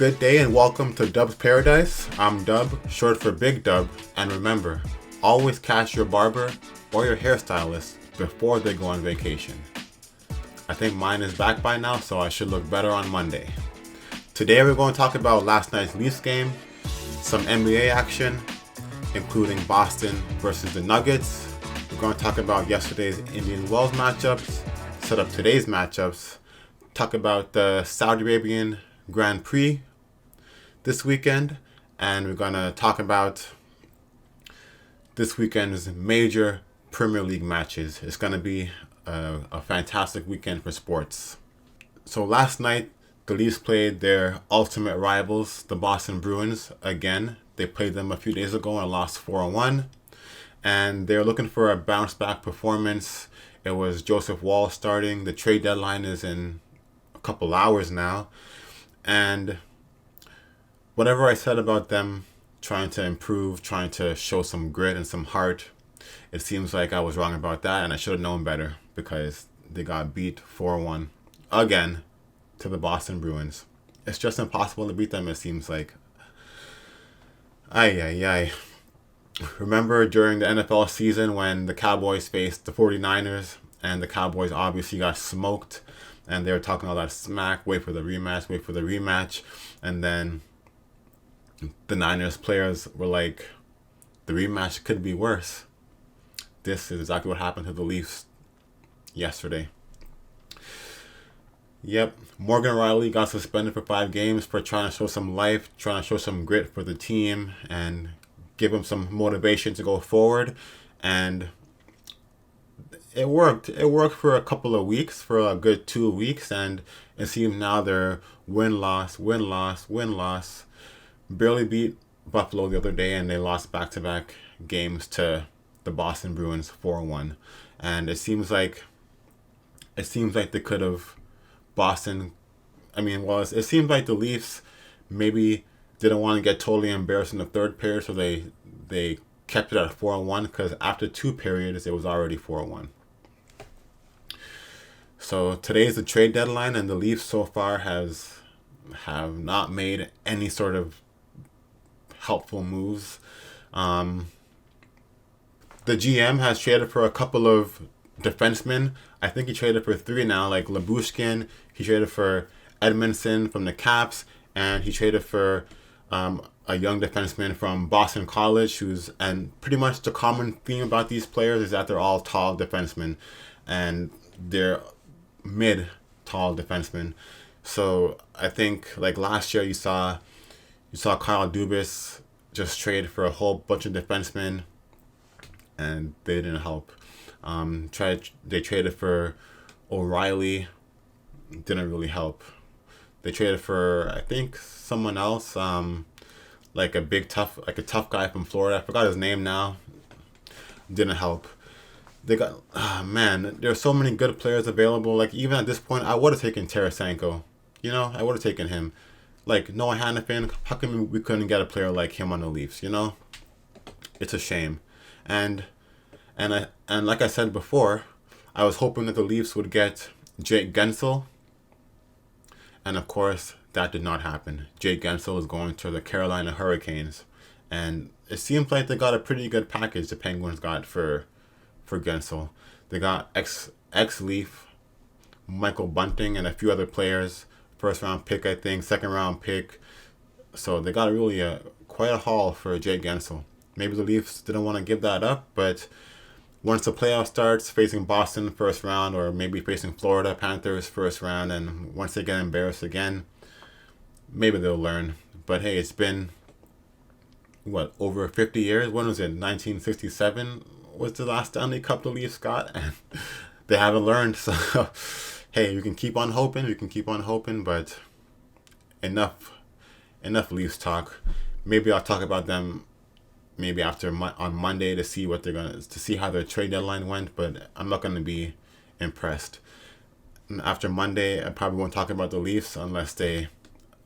Good day and welcome to Dub's Paradise. I'm Dub, short for Big Dub, and remember, always catch your barber or your hairstylist before they go on vacation. I think mine is back by now, so I should look better on Monday. Today we're going to talk about last night's Leafs game, some NBA action, including Boston versus the Nuggets. We're going to talk about yesterday's Indian Wells matchups, set up today's matchups, talk about the Saudi Arabian Grand Prix this weekend, and we're going to talk about this weekend's major Premier League matches. It's going to be a fantastic weekend for sports. So last night, the Leafs played their ultimate rivals, the Boston Bruins, again. They played them a few days ago and lost 4-1. And they're looking for a bounce-back performance. It was Joseph Wall starting. The trade deadline is in a couple hours now. And whatever I said about them trying to improve, trying to show some grit and some heart, it seems like I was wrong about that, and I should have known better because they got beat 4-1 again to the Boston Bruins. It's just impossible to beat them, it seems like. Ay. Remember during the NFL season when the Cowboys faced the 49ers and the Cowboys obviously got smoked and they were talking all that smack, wait for the rematch, and then the Niners players were like, the rematch could be worse. This is exactly what happened to the Leafs yesterday. Yep, Morgan Riley got suspended for 5 games for trying to show some life, trying to show some grit for the team and give him some motivation to go forward. And it worked. It worked for a couple of weeks, for a good 2 weeks, and it seems now they're win-loss. Barely beat Buffalo the other day, and they lost back-to-back games to the Boston Bruins 4-1. And it seems like they could have it seems like the Leafs maybe didn't want to get totally embarrassed in the third period, so they kept it at 4-1, because after 2 periods it was already 4-1. So today is the trade deadline, and the Leafs so far have not made any sort of helpful moves. The GM has traded for a couple of defensemen. I think he traded for 3 now, like Labushkin. He traded for Edmondson from the Caps, and he traded for a young defenseman from Boston College, and pretty much the common theme about these players is that they're all tall defensemen, and they're mid-tall defensemen. So I think like last year you saw Kyle Dubas just trade for a whole bunch of defensemen, and they didn't help. They traded for O'Reilly, didn't really help. They traded for, I think, someone else, like a tough guy from Florida. I forgot his name now. Didn't help. They got, there are so many good players available. Like even at this point, I would have taken Tarasenko. I would have taken him. Like Noah Hannafin, how come we couldn't get a player like him on the Leafs? It's a shame. And like I said before, I was hoping that the Leafs would get Jake Gensel. And of course, that did not happen. Jake Gensel is going to the Carolina Hurricanes. And it seems like they got a pretty good package the Penguins got for Gensel. They got ex-Leaf, Michael Bunting, and a few other players. First round pick, I think, second round pick. So they got really quite a haul for Jake Gensel. Maybe the Leafs didn't want to give that up, but once the playoff starts, facing Boston first round, or maybe facing Florida Panthers first round, and once they get embarrassed again, maybe they'll learn. But hey, it's been, over 50 years? When was it? 1967 was the last Stanley Cup the Leafs got, and they haven't learned. So, hey, you can keep on hoping, but enough Leafs talk. Maybe I'll talk about them maybe on Monday to see how their trade deadline went, but I'm not gonna be impressed. And after Monday, I probably won't talk about the Leafs unless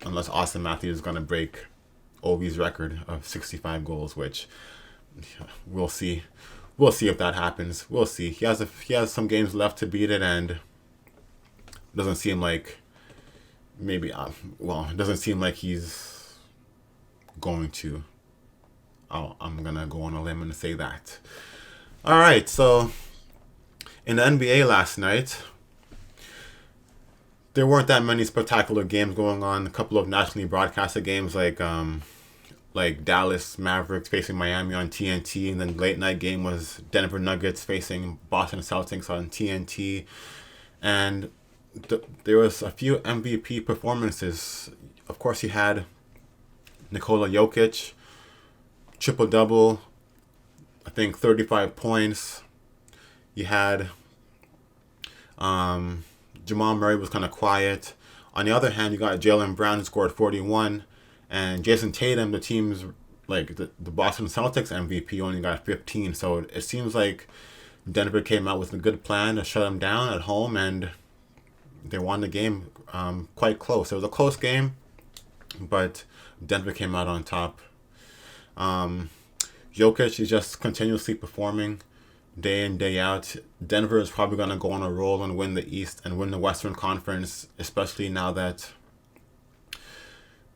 Austin Matthews is gonna break Ovi's record of 65 goals, which we'll see. We'll see if that happens. We'll see. He has some games left to beat it, and it doesn't seem like maybe, well, it doesn't seem like he's going to. I'm going to go on a limb and say that. All right, so in the NBA last night, there weren't that many spectacular games going on. A couple of nationally broadcasted games like Dallas Mavericks facing Miami on TNT, and then late night game was Denver Nuggets facing Boston Celtics on TNT. And there was a few MVP performances. Of course, you had Nikola Jokic, triple double, I think 35 points. You had Jamal Murray was kind of quiet. On the other hand, you got Jaylen Brown who scored 41, and Jason Tatum, the team's like the Boston Celtics MVP, only got 15. So it seems like Denver came out with a good plan to shut him down at home, and they won the game quite close. It was a close game, but Denver came out on top. Jokic is just continuously performing day in, day out. Denver is probably going to go on a roll and win the East and win the Western Conference, especially now that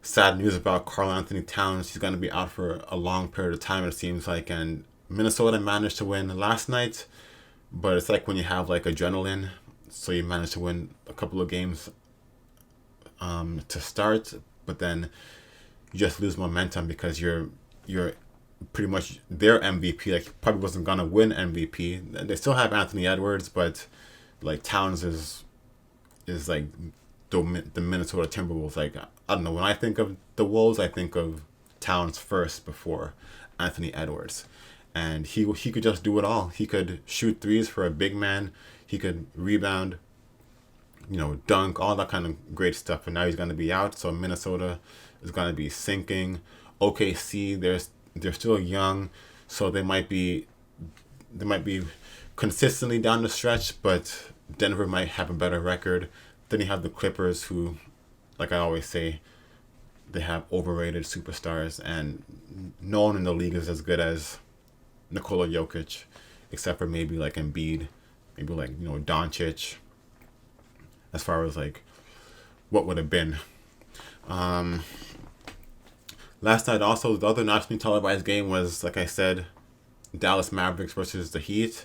sad news about Karl Anthony Towns. He's going to be out for a long period of time, it seems like. And Minnesota managed to win last night, but it's like when you have like adrenaline. So you manage to win a couple of games to start, but then you just lose momentum because you're pretty much their MVP. Like, probably wasn't gonna win MVP. They still have Anthony Edwards, but like Towns is like the Minnesota Timberwolves. Like, I don't know, when I think of the Wolves, I think of Towns first before Anthony Edwards, and he could just do it all. He could shoot threes for a big man. He could rebound, dunk, all that kind of great stuff. And now he's going to be out, so Minnesota is going to be sinking. OKC, they're still young, so they might be consistently down the stretch, but Denver might have a better record. Then you have the Clippers, who, like I always say, they have overrated superstars, and no one in the league is as good as Nikola Jokic, except for maybe like Embiid, maybe like Doncic. As far as like what would have been. Last night also, the other nationally televised game was, like I said, Dallas Mavericks versus the Heat.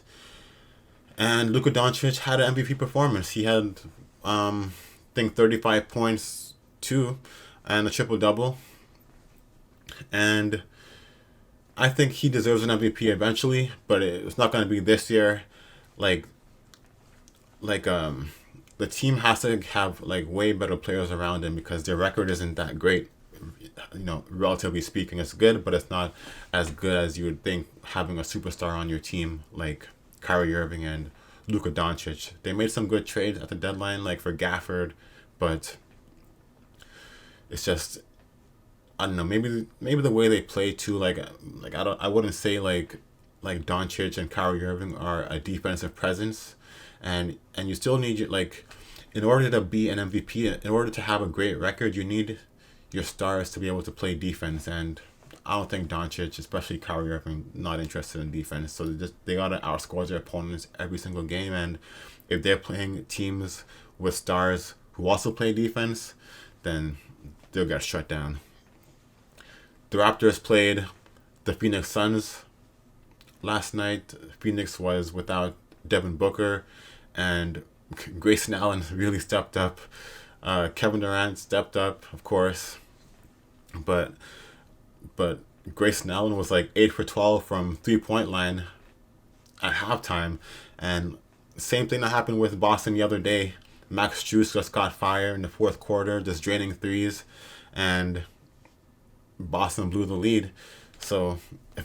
And Luka Doncic had an MVP performance. He had, I think, 35 points too, and a triple-double. And I think he deserves an MVP eventually, but it's not going to be this year. The team has to have like way better players around him because their record isn't that great. Relatively speaking, it's good, but it's not as good as you would think having a superstar on your team like Kyrie Irving and Luka Doncic. They made some good trades at the deadline, like for Gafford, but it's just, I don't know. Maybe the way they play too. I wouldn't say like Doncic and Kyrie Irving are a defensive presence, and you still need in order to be an MVP, in order to have a great record, you need your stars to be able to play defense, and I don't think Doncic, especially Kyrie Irving, not interested in defense. So they gotta outscore their opponents every single game, and if they're playing teams with stars who also play defense, then they'll get shut down. The Raptors played the Phoenix Suns last night. Phoenix was without Devin Booker, and Grayson Allen really stepped up. Kevin Durant stepped up, of course, but Grayson Allen was like 8 for 12 from 3-point line at halftime, and same thing that happened with Boston the other day. Max Strus just got fired in the fourth quarter, just draining threes, and Boston blew the lead. So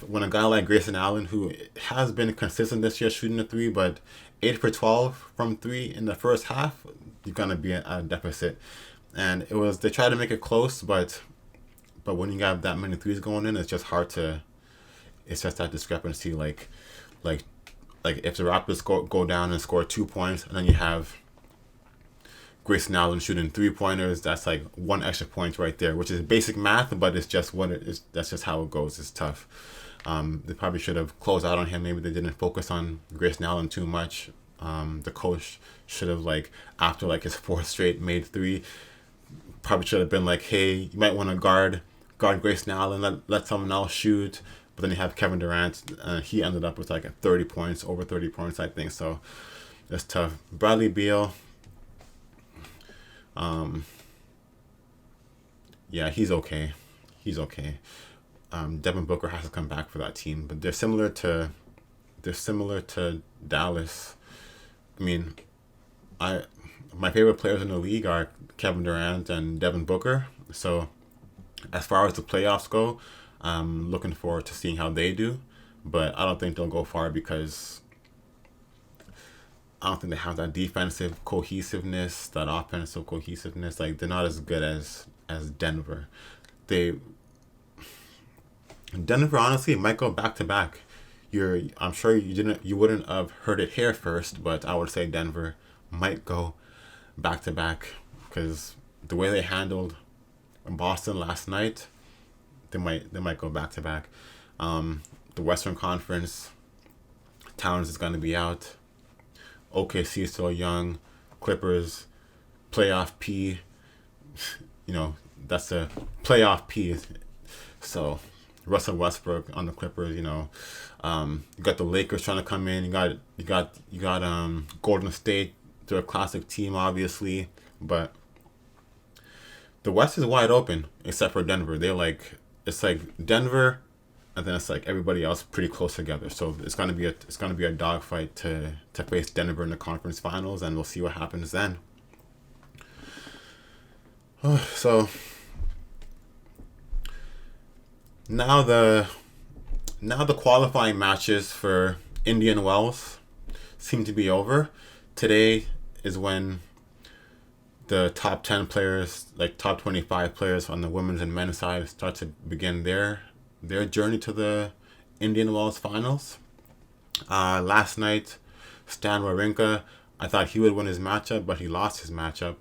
when a guy like Grayson Allen, who has been consistent this year shooting the three, but 8 for 12 from 3 in the first half, you're gonna be at a deficit. And they tried to make it close, but when you have that many threes going in, it's just hard to. It's just that discrepancy. Like if the Raptors go down and score 2 points, and then you have Grayson Allen shooting 3-pointers, that's like one extra point right there, which is basic math, but it's just what it is. That's just how it goes. It's tough. They probably should have closed out on him. Maybe they didn't focus on Grayson Allen too much. The coach should have, after his fourth straight made 3, Probably should have been like, hey, you might want to guard Grayson Allen, let someone else shoot. But then you have Kevin Durant, and he ended up with like 30 points, over 30 points, I think. So it's tough. Bradley Beal, yeah, he's okay. He's okay. Devin Booker has to come back for that team, but they're similar to Dallas. I mean, my favorite players in the league are Kevin Durant and Devin Booker. So as far as the playoffs go, I'm looking forward to seeing how they do. But I don't think they'll go far because I don't think they have that defensive cohesiveness, that offensive cohesiveness. Like, they're not as good as Denver. Denver honestly might go back to back. I'm sure you wouldn't have heard it here first, but I would say Denver might go back to back because the way they handled Boston last night, they might go back to back. The Western Conference, Towns is going to be out. OKC is still young. Clippers, playoff P. That's a playoff P. So Russell Westbrook on the Clippers. You got the Lakers trying to come in. You got Golden State. They're a classic team, obviously, but the West is wide open except for Denver. It's like Denver, and then it's like everybody else pretty close together. So it's gonna be a dogfight to face Denver in the conference finals, and we'll see what happens then. So now the qualifying matches for Indian Wells seem to be over. Today is when the top 10 players, like top 25 players on the women's and men's side, start to begin their journey to the Indian Wells finals. Last night, Stan Wawrinka, I thought he would win his matchup, but he lost his matchup.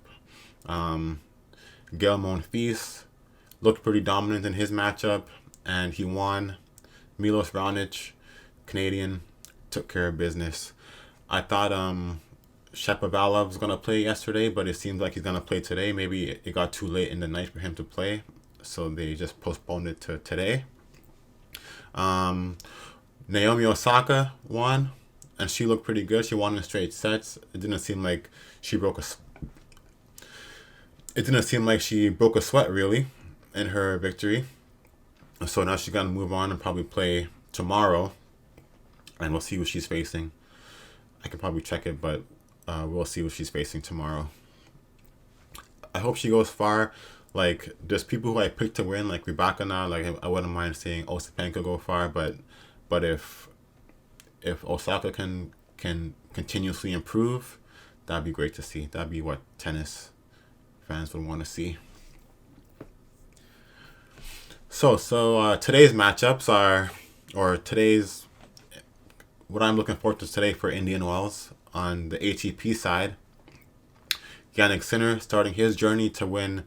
Gael Monfils looked pretty dominant in his matchup, and he won. Milos Raonic, Canadian, took care of business. I thought Shapovalov was going to play yesterday, but it seems like he's going to play today. Maybe it got too late in the night for him to play, so they just postponed it to today. Naomi Osaka won, and she looked pretty good. She won in straight sets. It didn't seem like she broke a sweat really in her victory. So now she's gonna move on and probably play tomorrow, and we'll see who she's facing. I can probably check it, but we'll see what she's facing tomorrow. I hope she goes far. Like, there's people who I picked to win, like Rybakina. Like, I wouldn't mind seeing Ostapenko go far, but if Osaka can continuously improve, that'd be great to see. That'd be what tennis fans would want to see. So today's matchups are, what I'm looking forward to today for Indian Wells on the ATP side. Jannik Sinner starting his journey to win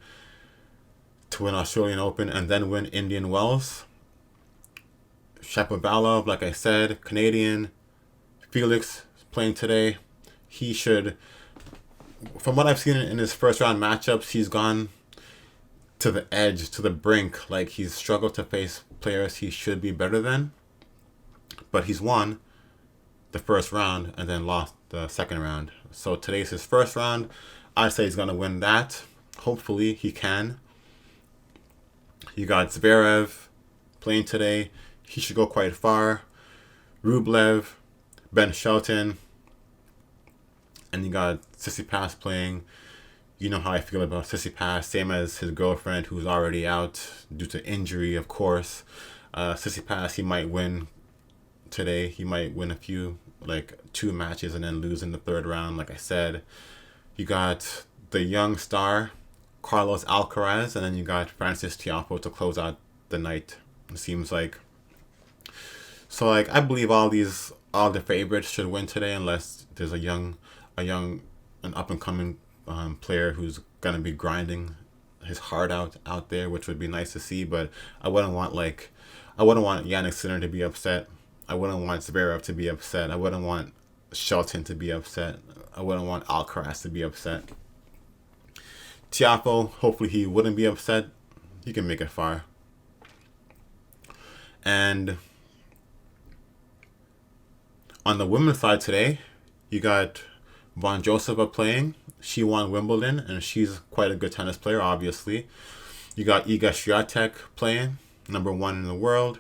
Australian Open and then win Indian Wells. Shapovalov, like I said, Canadian. Felix playing today. He should, from what I've seen in his first round matchups, he's gone to the edge, to the brink. Like, he's struggled to face players he should be better than. But he's won the first round and then lost the second round. So today's his first round. I'd say he's going to win that. Hopefully he can. You got Zverev playing today. He should go quite far. Rublev, Ben Shelton. And you got Tsitsipas playing. You know how I feel about Tsitsipas. Same as his girlfriend, who's already out due to injury, of course. Tsitsipas, he might win today. He might win a few, like 2 matches and then lose in the third round, like I said. You got the young star, Carlos Alcaraz, and then you got Francis Tiafoe to close out the night. It seems like. So, like, I believe all the favorites should win today, unless there's an up-and-coming player who's gonna be grinding his heart out there, which would be nice to see. But I wouldn't want Jannik Sinner to be upset. I wouldn't want Zverev to be upset. I wouldn't want Shelton to be upset. I wouldn't want Alcaraz to be upset. Tiafoe, hopefully he wouldn't be upset. He can make it far. And on the women's side today, you got Von Josepha playing. She won Wimbledon, and she's quite a good tennis player, obviously. You got Iga Swiatek playing, #1 in the world.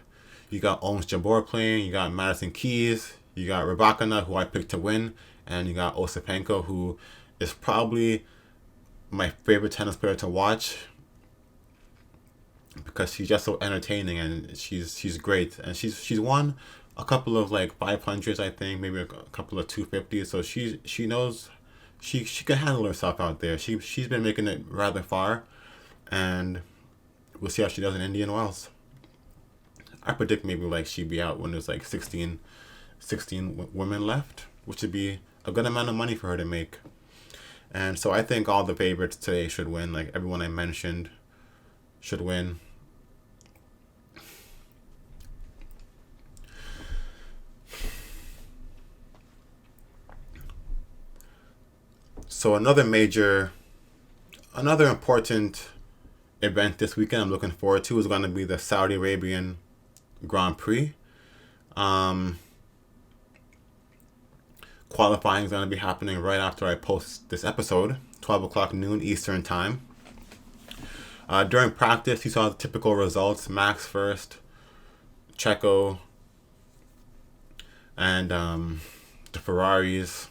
You got Ons Jabeur playing. You got Madison Keys. You got Rybakina, who I picked to win. And you got Osipenko, who is probably my favorite tennis player to watch because she's just so entertaining and she's great. And she's won a couple of like 500s, I think, maybe a couple of 250s. So she knows she can handle herself out there. She's been making it rather far, and we'll see how she does in Indian Wells. I predict maybe like she'd be out when there's like 16 women left, which would be a good amount of money for her to make. And so I think all the favorites today should win. Like everyone I mentioned should win. So another important event this weekend I'm looking forward to is going to be the Saudi Arabian Grand Prix. Qualifying is going to be happening right after I post this episode, 12 o'clock noon Eastern time. During practice, you saw the typical results. Max first, Checo, and the Ferraris.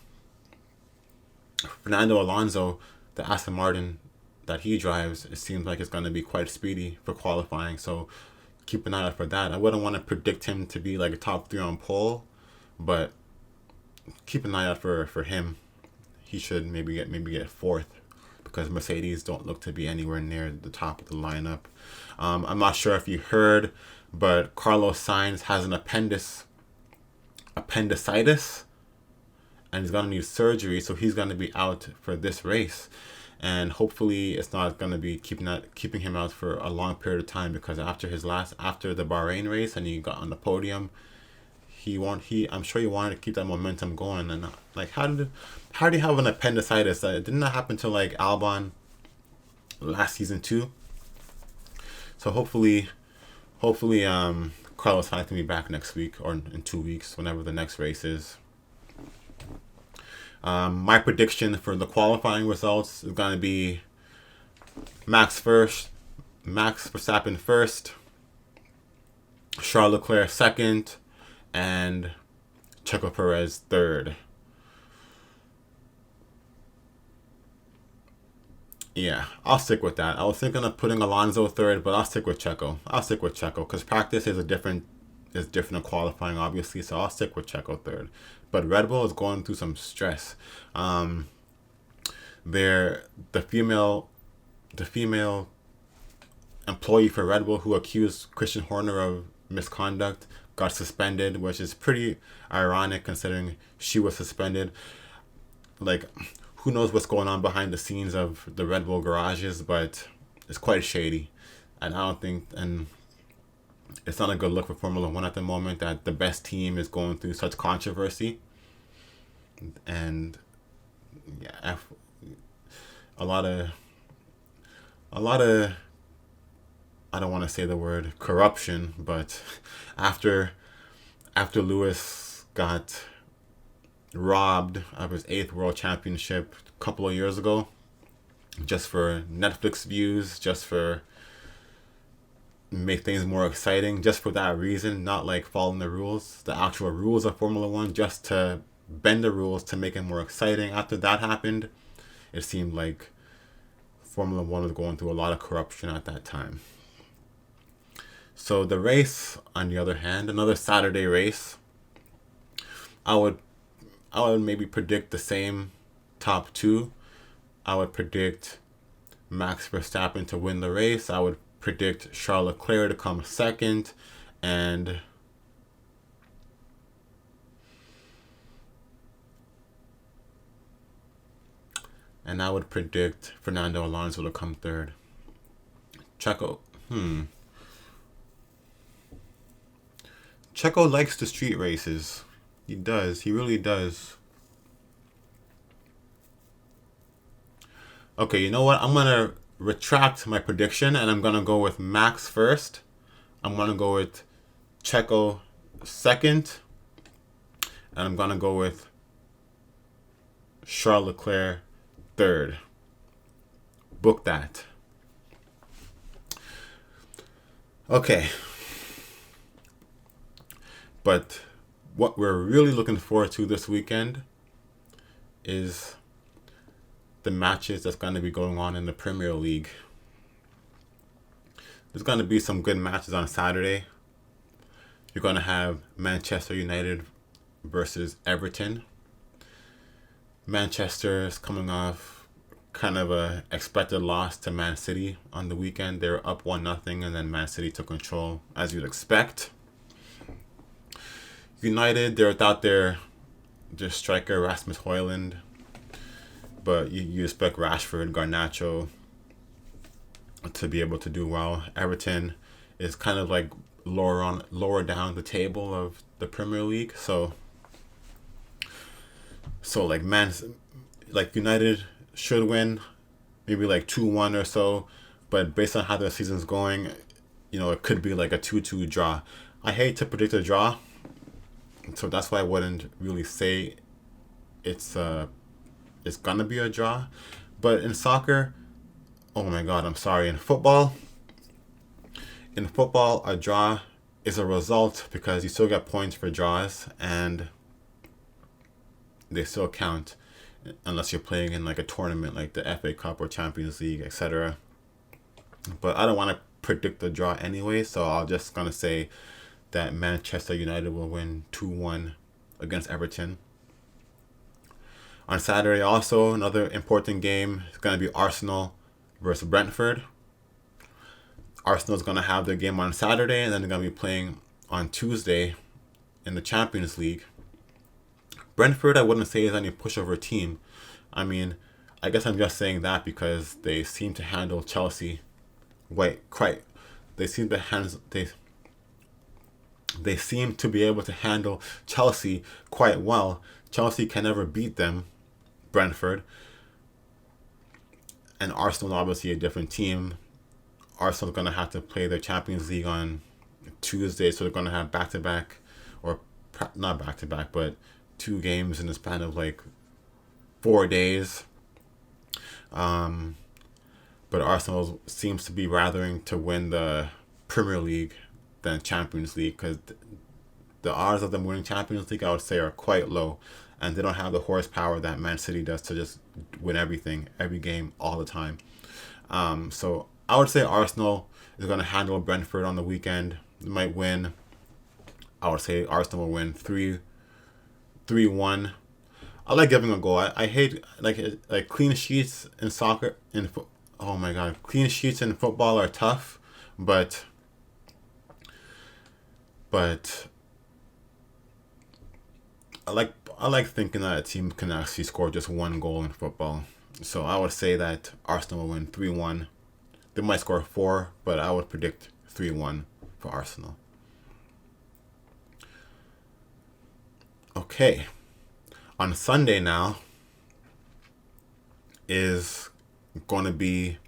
Fernando Alonso, the Aston Martin that he drives, it seems like it's going to be quite speedy for qualifying. So keep an eye out for that. I wouldn't want to predict him to be like a top 3 on pole, but keep an eye out for him. He should maybe get 4th because Mercedes don't look to be anywhere near the top of the lineup. I'm not sure if you heard, but Carlos Sainz has an appendicitis, and he's going to need surgery, so he's going to be out for this race. And hopefully it's not going to be keeping him out for a long period of time, because after the Bahrain race and he got on the podium, I'm sure he wanted to keep that momentum going. And like, how do you have an appendicitis? Didn't that happen to like Albon last season too? So hopefully Carlos Sainz can be back next week or in 2 weeks, whenever the next race is. My prediction for the qualifying results is going to be Max Verstappen first, Charles Leclerc second, and Checo Perez third. Yeah, I'll stick with that. I was thinking of putting Alonso third, but I'll stick with Checo. Because practice is different than qualifying, obviously. So I'll stick with Checo third. But Red Bull is going through some stress. The female employee for Red Bull who accused Christian Horner of misconduct got suspended, which is pretty ironic considering she was suspended. Like, who knows what's going on behind the scenes of the Red Bull garages, but it's quite shady. And it's not a good look for Formula One at the moment that the best team is going through such controversy. And yeah, a lot of I don't want to say the word corruption, but after Lewis got robbed of his 8th world championship a couple of years ago, just for Netflix views, just for make things more exciting, just for that reason, not like following the rules, the actual rules of Formula One, just to bend the rules to make it more exciting. After that happened, it seemed like Formula One was going through a lot of corruption at that time. So the race, on the other hand, another Saturday race, I would maybe predict the same top 2. I would predict Max Verstappen to win the race. I would predict Charles Leclerc to come second, and I would predict Fernando Alonso to come third. Checo likes the street races. He does. He really does. Okay, you know what? I'm gonna retract my prediction, and I'm gonna go with Max first. I'm gonna go with Checo second, and I'm gonna go with Charles Leclerc third. Book that. Okay. But what we're really looking forward to this weekend is the matches that's going to be going on in the Premier League. There's going to be some good matches on Saturday. You're going to have Manchester United versus Everton. Manchester is coming off kind of a expected loss to Man City on the weekend. They were up 1-0, and then Man City took control, as you'd expect. United, they're without their striker, Rasmus Højlund. But you expect Rashford, Garnacho to be able to do well. Everton is kind of like lower down the table of the Premier League. So like United should win, maybe like 2-1 or so. But based on how their season's going, it could be like a 2-2 draw. I hate to predict a draw, so that's why I wouldn't really say it's gonna be a draw. But in soccer, oh my god, I'm sorry. In football, a draw is a result because you still get points for draws and they still count unless you're playing in like a tournament like the FA Cup or Champions League, etc. But I don't want to predict the draw anyway, so I'm just gonna say that Manchester United will win 2-1 against Everton. On Saturday also, another important game is going to be Arsenal versus Brentford. Arsenal's going to have their game on Saturday, and then they're going to be playing on Tuesday in the Champions League. Brentford, I wouldn't say is any pushover team. I mean, I guess I'm just saying that because they seem to handle Chelsea They seem to be able to handle Chelsea quite well. Chelsea can never beat them, Brentford. And Arsenal obviously a different team. Arsenal's going to have to play their Champions League on Tuesday, so they're going to have back-to-back, or not back-to-back, but 2 games in the span of like 4 days. But Arsenal seems to be rathering to win the Premier League than Champions League, because the odds of them winning Champions League, I would say, are quite low, and they don't have the horsepower that Man City does to just win everything, every game, all the time. So I would say Arsenal is going to handle Brentford on the weekend. They might win. I would say Arsenal will win 3-1. I like giving a goal. I hate like clean sheets in soccer. Oh my god, clean sheets in football are tough, but I like thinking that a team can actually score just 1 goal in football. So I would say that Arsenal will win 3-1. They might score 4, but I would predict 3-1 for Arsenal. Okay. On Sunday now is going to be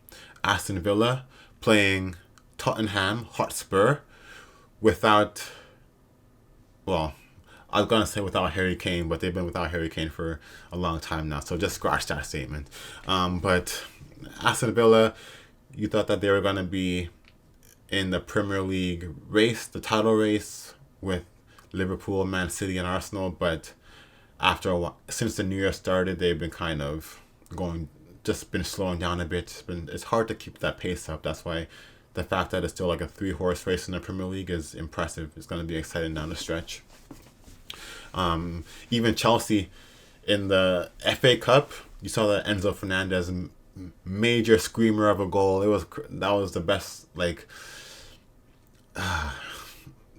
Aston Villa playing Tottenham Hotspur without, well, I was going to say without Harry Kane, but they've been without Harry Kane for a long time now, so just scratch that statement. But Aston Villa, you thought that they were going to be in the Premier League race, the title race, with Liverpool, Man City, and Arsenal, but after a while, since the new year started, they've been kind of been slowing down a bit. It's hard to keep that pace up. That's why the fact that it's still like a 3-horse race in the Premier League is impressive. It's going to be exciting down the stretch. Even Chelsea in the FA Cup, you saw that Enzo Fernandez major screamer of a goal. That was the best, that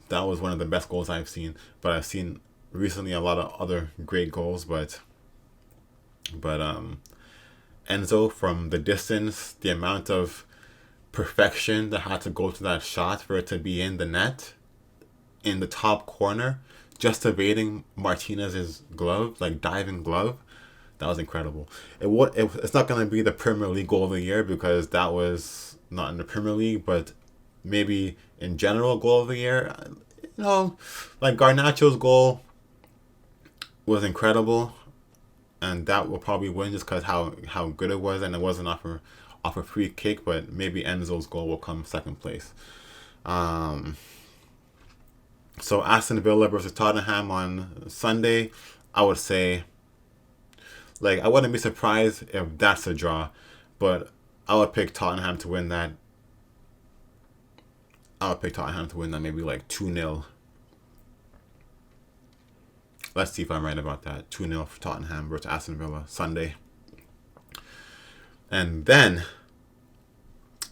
was one of the best goals I've seen. But I've seen recently a lot of other great goals, but Enzo, from the distance, the amount of perfection that had to go to that shot for it to be in the net, in the top corner, just evading Martinez's glove, like diving glove, That was incredible. It's not going to be the Premier League goal of the year because that was not in the Premier League, but maybe in general goal of the year. You know, like Garnacho's goal was incredible, and that will probably win just because how good it was, and it wasn't off a free kick, but maybe Enzo's goal will come second place. So Aston Villa versus Tottenham on Sunday, I would say, like, I wouldn't be surprised if that's a draw, but I would pick Tottenham to win that. I would pick Tottenham to win that maybe like 2-0. Let's see if I'm right about that. 2-0 for Tottenham versus Aston Villa Sunday. And then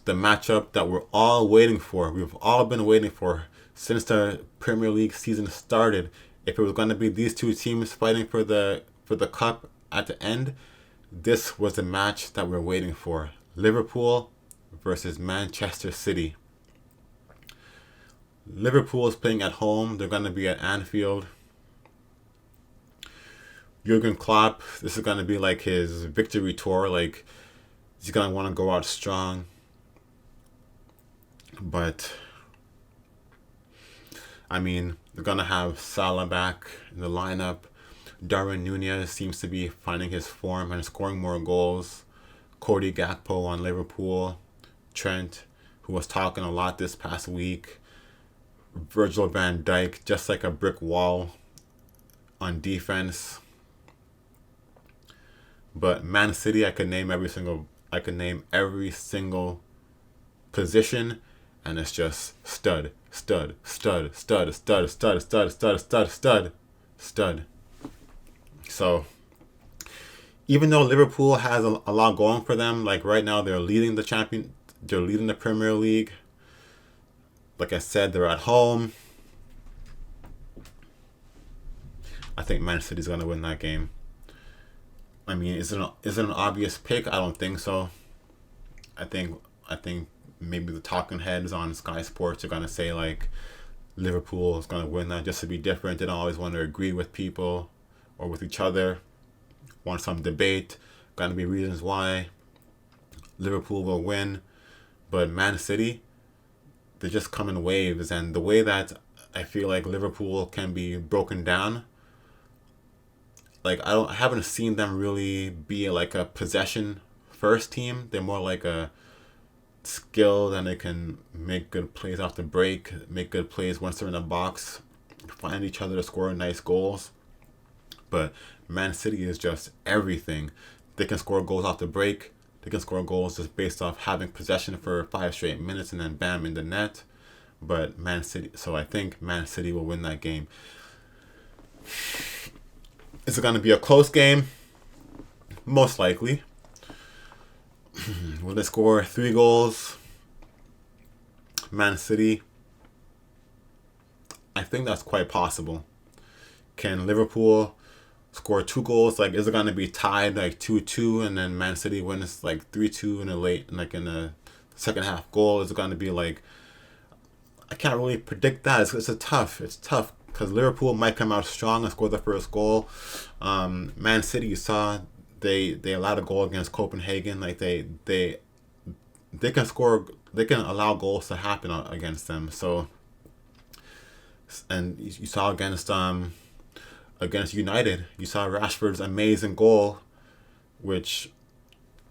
the matchup that we're all waiting for. We've all been waiting for since the Premier League season started. If it was going to be these two teams fighting for the cup at the end, this was the match that we're waiting for. Liverpool versus Manchester City. Liverpool is playing at home. They're going to be at Anfield. Jurgen Klopp, this is going to be like his victory tour. Like, he's going to want to go out strong. But, I mean, they're going to have Salah back in the lineup. Darwin Nunez seems to be finding his form and scoring more goals. Cody Gakpo on Liverpool. Trent, who was talking a lot this past week. Virgil van Dijk, just like a brick wall on defense. But Man City, I could name every single position, and it's just stud. So, even though Liverpool has a lot going for them, like right now they're leading the Premier League. Like I said, they're at home. I think Man City's gonna win that game. I mean, is it an obvious pick? I don't think so. I think maybe the talking heads on Sky Sports are gonna say like Liverpool is gonna win that just to be different. They don't always want to agree with people or with each other. Want some debate. Gonna be reasons why Liverpool will win, but Man City, they just come in waves, and the way that I feel like Liverpool can be broken down, like I haven't seen them really be like a possession first team. They're more like a skilled, and they can make good plays off the break, make good plays once they're in the box, find each other to score nice goals. But Man City is just everything. They can score goals off the break. They can score goals just based off having possession for 5 straight minutes and then bam, in the net. But Man City, so I think Man City will win that game. Is it going to be a close game? Most likely. Will they score 3 goals? Man City? I think that's quite possible. Can Liverpool score 2 goals? Like, is it going to be tied like 2-2 and then Man City wins like 3-2 in the second half goal? Is it going to be like, I can't really predict that. It's tough because Liverpool might come out strong and score the first goal. Man City, you saw they allowed a goal against Copenhagen. Like they can score, they can allow goals to happen against them. So, and you saw against United, you saw Rashford's amazing goal, which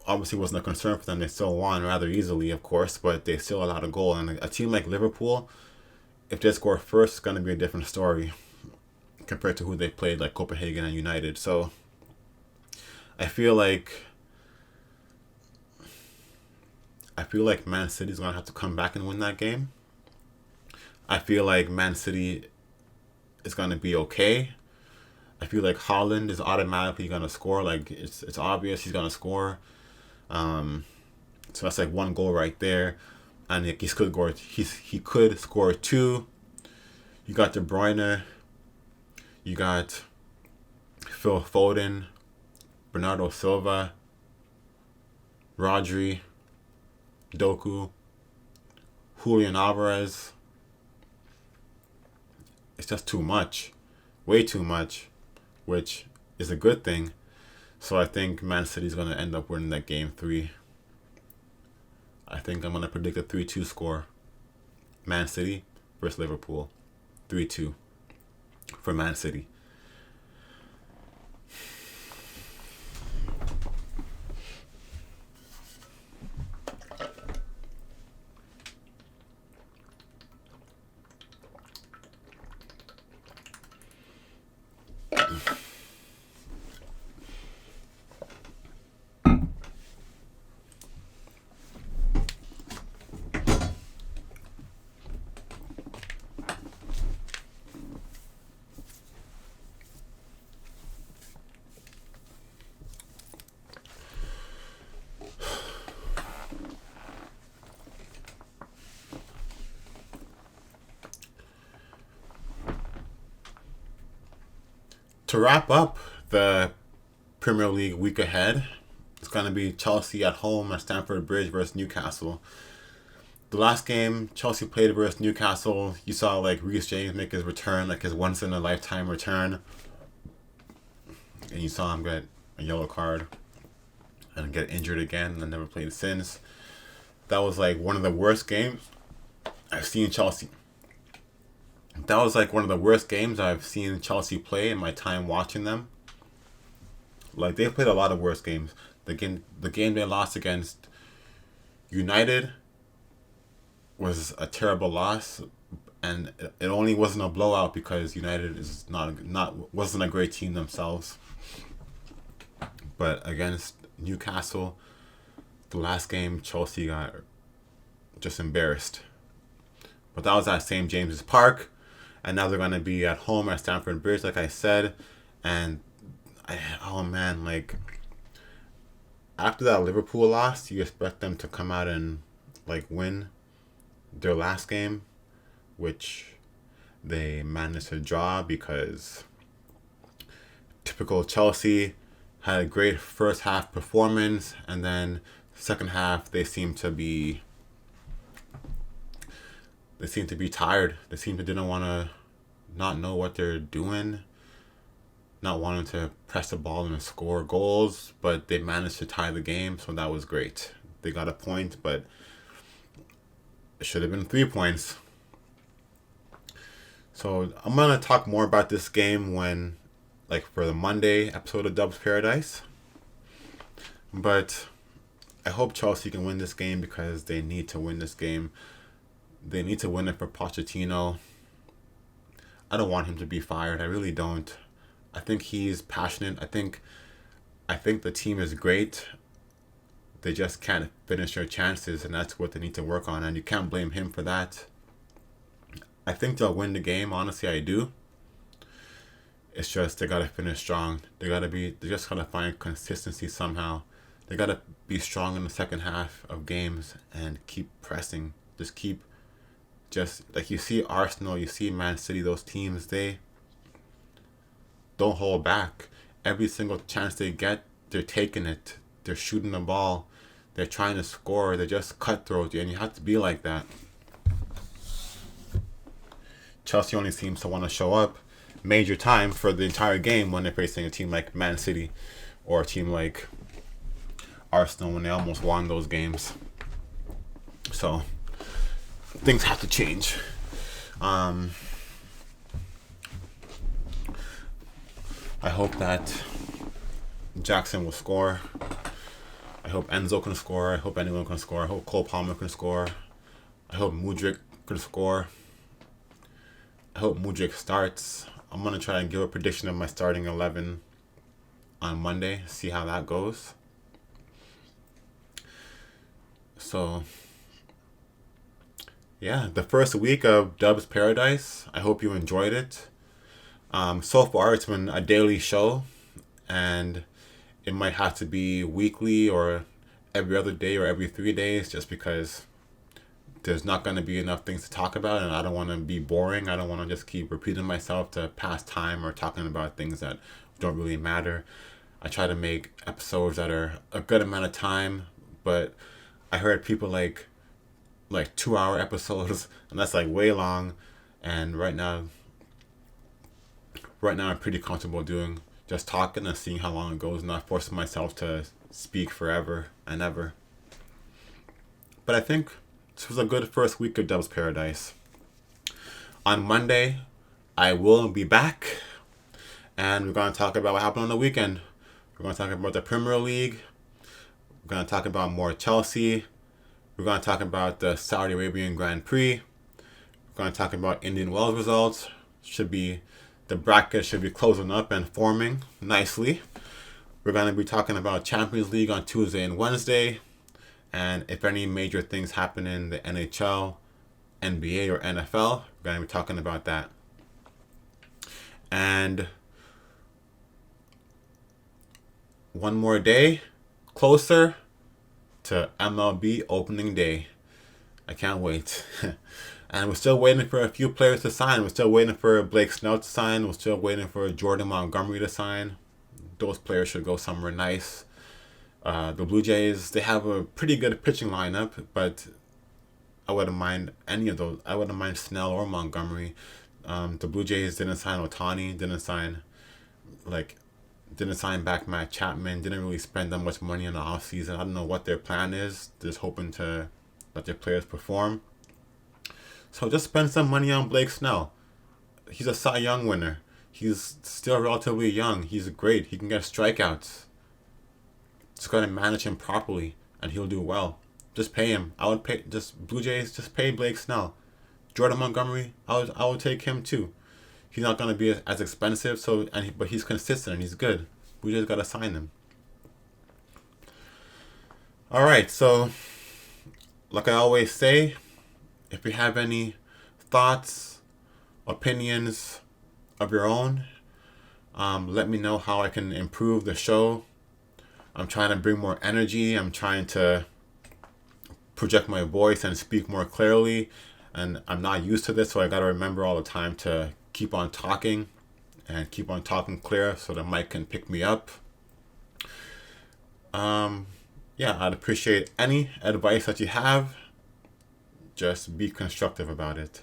obviously wasn't a concern for them. They still won rather easily, of course, but they still allowed a goal. And a team like Liverpool, if they score first, it's going to be a different story compared to who they played, like Copenhagen and United. So I feel like Man City's going to have to come back and win that game. I feel like Man City is going to be okay. I feel like Haaland is automatically going to score. Like, it's obvious he's going to score. So that's like 1 goal right there. And he could score 2. You got De Bruyne. You got Phil Foden. Bernardo Silva. Rodri. Doku. Julian Alvarez. It's just too much. Way too much. Which is a good thing. So I think Man City's going to end up winning that game 3. I think I'm going to predict a 3-2 score. Man City versus Liverpool. 3-2 for Man City. To wrap up the Premier League week ahead, it's going to be Chelsea at home at Stamford Bridge versus Newcastle. The last game Chelsea played versus Newcastle, you saw like Reece James make his return, like his once in a lifetime return, and you saw him get a yellow card and get injured again and never played since. That was like one of the worst games I've seen Chelsea. That was like one of the worst games I've seen Chelsea play in my time watching them. Like, they've played a lot of worse games. The game they lost against United was a terrible loss, and it only wasn't a blowout because United is wasn't a great team themselves. But against Newcastle, the last game, Chelsea got just embarrassed. But that was at St. James's Park. And now they're going to be at home at Stamford Bridge, like I said. And, like, after that Liverpool loss, you expect them to come out and, like, win their last game, which they managed to draw because typical Chelsea had a great first half performance, and then second half they seem to be tired. They seem to didn't want to not know what they're doing, not wanting to press the ball and score goals, but they managed to tie the game, so that was great. They got a point, but it should have been 3 points. So I'm going to talk more about this game when, like, for the Monday episode of Dub's Paradise. But I hope Chelsea can win this game because they need to win this game. They need to win it for Pochettino. I don't want him to be fired. I really don't. I think he's passionate. I think the team is great. They just can't finish their chances, and that's what they need to work on. And you can't blame him for that. I think they'll win the game. Honestly, I do. It's just they gotta finish strong. They just gotta find consistency somehow. They gotta be strong in the second half of games and keep pressing. Just like you see Arsenal, you see Man City, those teams, they don't hold back. Every single chance they get, they're taking it. They're shooting the ball. They're trying to score. They're just cutthroat, and you have to be like that. Chelsea only seems to want to show up major time for the entire game when they're facing a team like Man City or a team like Arsenal when they almost won those games. So things have to change. I hope that Jackson will score. I hope Enzo can score. I hope anyone can score. I hope Cole Palmer can score. I hope Mudryk can score. I hope Mudryk starts. I'm going to try and give a prediction of my starting 11 on Monday. See how that goes. So yeah, the first week of Dub's Paradise. I hope you enjoyed it. So far, it's been a daily show, and it might have to be weekly or every other day or every 3 days just because there's not going to be enough things to talk about, and I don't want to be boring. I don't want to just keep repeating myself to pass time or talking about things that don't really matter. I try to make episodes that are a good amount of time, but I heard people like 2-hour episodes, and that's like way long. And right now I'm pretty comfortable doing just talking and seeing how long it goes, not forcing myself to speak forever and ever. But I think this was a good first week of Dub's Paradise. On Monday, I will be back, and we're going to talk about what happened on the weekend. We're going to talk about the Premier League. We're going to talk about more Chelsea. We're going to talk about the Saudi Arabian Grand Prix. We're going to talk about Indian Wells results. The bracket should be closing up and forming nicely. We're going to be talking about Champions League on Tuesday and Wednesday. And if any major things happen in the NHL, NBA, or NFL, we're going to be talking about that. And one more day closer to MLB opening day. I can't wait. And we're still waiting for a few players to sign. We're still waiting for Blake Snell to sign. We're still waiting for Jordan Montgomery to sign. Those players should go somewhere nice. The Blue Jays, they have a pretty good pitching lineup, but I wouldn't mind any of those. I wouldn't mind Snell or Montgomery. The Blue Jays didn't sign Ohtani, didn't sign back Matt Chapman, didn't really spend that much money in the offseason. I don't know what their plan is. They're just hoping to let their players perform. So just spend some money on Blake Snell. He's a Cy Young winner. He's still relatively young. He's great. He can get strikeouts. Just got to manage him properly, and he'll do well. Just pay him. I would pay. Blue Jays, just pay Blake Snell. Jordan Montgomery, I would take him too. He's not gonna be as expensive, but he's consistent and he's good. We just gotta sign him. All right, so like I always say, if you have any thoughts, opinions of your own, let me know how I can improve the show. I'm trying to bring more energy. I'm trying to project my voice and speak more clearly. And I'm not used to this, so I got to remember all the time to keep on talking and keep on talking clear so the mic can pick me up. I'd appreciate any advice that you have. Just be constructive about it.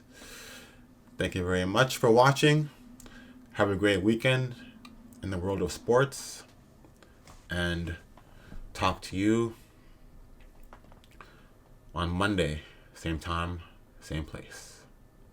Thank you very much for watching. Have a great weekend in the world of sports. And talk to you on Monday, same time, same place.